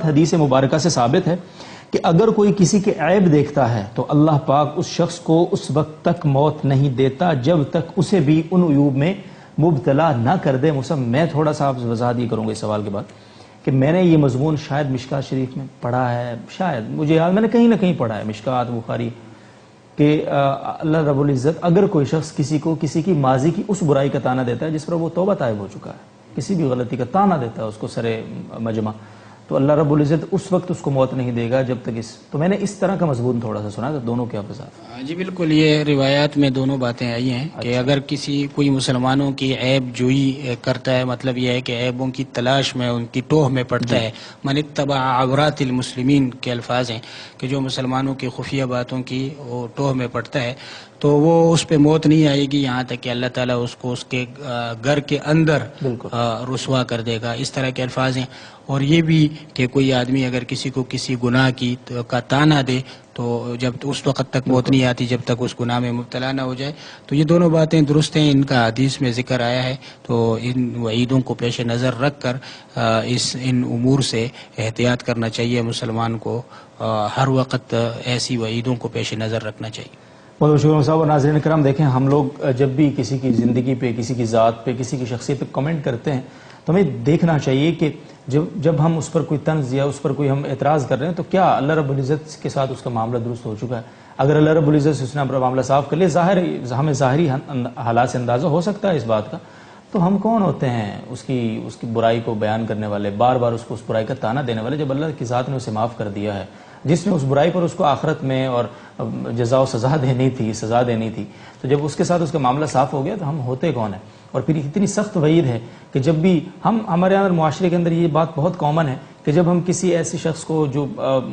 حدیث مبارکہ سے ثابت ہے کہ اگر کوئی کسی کے عیب دیکھتا ہے تو اللہ پاک اس شخص کو اس وقت تک موت نہیں دیتا جب تک اسے بھی ان عیوب میں مبتلا نہ کر دے۔ میں تھوڑا سا وضاحت یہ کروں گا اس سوال کے بعد کہ میں نے یہ مضمون شاید مشکات شریف میں پڑھا ہے، شاید مجھے یاد، میں نے کہیں نہ کہیں پڑھا ہے، مشکات، بخاری، کہ اللہ رب العزت اگر کوئی شخص کسی کی ماضی کی اس برائی کا تانا دیتا ہے جس پر وہ توبہ طائب ہو چکا ہے، کسی بھی غلطی کا تانا دیتا ہے اس کو سرے مجمع، تو اللہ رب العزت اس وقت اس کو موت نہیں دے گا جب تک تو میں نے اس طرح کا مضمون تھوڑا سا سنا، تو دونوں کے وضاحت۔ جی بالکل، یہ روایات میں دونوں باتیں آئی ہیں کہ اگر کوئی مسلمانوں کی عیب جوئی کرتا ہے، مطلب یہ ہے کہ عیبوں کی تلاش میں ان کی ٹوہ میں پڑتا ہے، من اتبع عورات المسلمین کے الفاظ ہیں کہ جو مسلمانوں کی خفیہ باتوں کی وہ ٹوہ میں پڑتا ہے تو وہ اس پہ موت نہیں آئے گی یہاں تک کہ اللہ تعالیٰ اس کو اس کے گھر کے اندر رسوا کر دے گا، اس طرح کے الفاظ ہیں۔ اور یہ بھی کہ کوئی آدمی اگر کسی کو کسی گناہ کا تانا دے تو جب اس وقت تک موت نہیں آتی جب تک اس گناہ میں مبتلا نہ ہو جائے، تو یہ دونوں باتیں درست ہیں، ان کا حدیث میں ذکر آیا ہے، تو ان وعیدوں کو پیش نظر رکھ کر ان امور سے احتیاط کرنا چاہیے مسلمان کو، ہر وقت ایسی وعیدوں کو پیش نظر رکھنا چاہیے۔ بہت بہت شکریہ صاحب۔ اور ناظرین کرام، دیکھیں ہم لوگ جب بھی کسی کی زندگی پہ، کسی کی ذات پہ، کسی کی شخصیت پہ کمنٹ کرتے ہیں تو ہمیں دیکھنا چاہیے کہ جب ہم اس پر کوئی طنز یا اس پر کوئی ہم اعتراض کر رہے ہیں تو کیا اللہ رب العزت کے ساتھ اس کا معاملہ درست ہو چکا ہے۔ اگر اللہ رب العزت سے اس نے اپنا معاملہ صاف کر لیا، ہمیں ظاہری حالات سے اندازہ ہو سکتا ہے اس بات کا، تو ہم کون ہوتے ہیں اس کی برائی کو بیان کرنے والے، بار بار اس برائی کا تانا دینے والے، جب اللہ کی ذات نے اسے معاف کر دیا ہے، جس نے اس برائی پر اس کو آخرت میں اور جزا و سزا دینی تھی، تو جب اس کے ساتھ اس کا معاملہ صاف ہو گیا تو ہم ہوتے کون ہیں۔ اور پھر اتنی سخت وعید ہے کہ جب بھی ہمارے اندر معاشرے کے اندر یہ بات بہت کامن ہے کہ جب ہم کسی ایسے شخص کو جو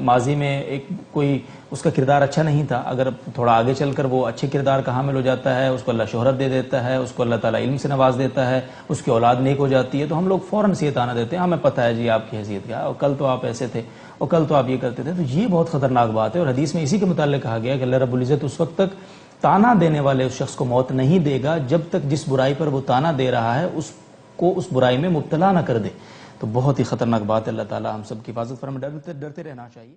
ماضی میں کوئی اس کا کردار اچھا نہیں تھا، اگر تھوڑا آگے چل کر وہ اچھے کردار کا حامل ہو جاتا ہے، اس کو اللہ شہرت دے دیتا ہے، اس کو اللہ تعالیٰ علم سے نواز دیتا ہے، اس کی اولاد نیک ہو جاتی ہے، تو ہم لوگ فوراً سے یہ تانا دیتے ہیں، ہمیں پتہ ہے جی آپ کی حیثیت کیا ہے، اور کل تو آپ ایسے تھے، اور کل تو آپ یہ کرتے تھے۔ تو یہ بہت خطرناک بات ہے، اور حدیث میں اسی کے متعلق کہا گیا کہ اللہ رب العزت اس وقت تک تانا دینے والے اس شخص کو موت نہیں دے گا جب تک جس برائی پر وہ تانا دے رہا ہے اس کو اس برائی میں مبتلا نہ کر دے۔ تو بہت ہی خطرناک بات ہے، اللہ تعالیٰ ہم سب کی حفاظت فرمائے، ڈرتے رہنا چاہیے۔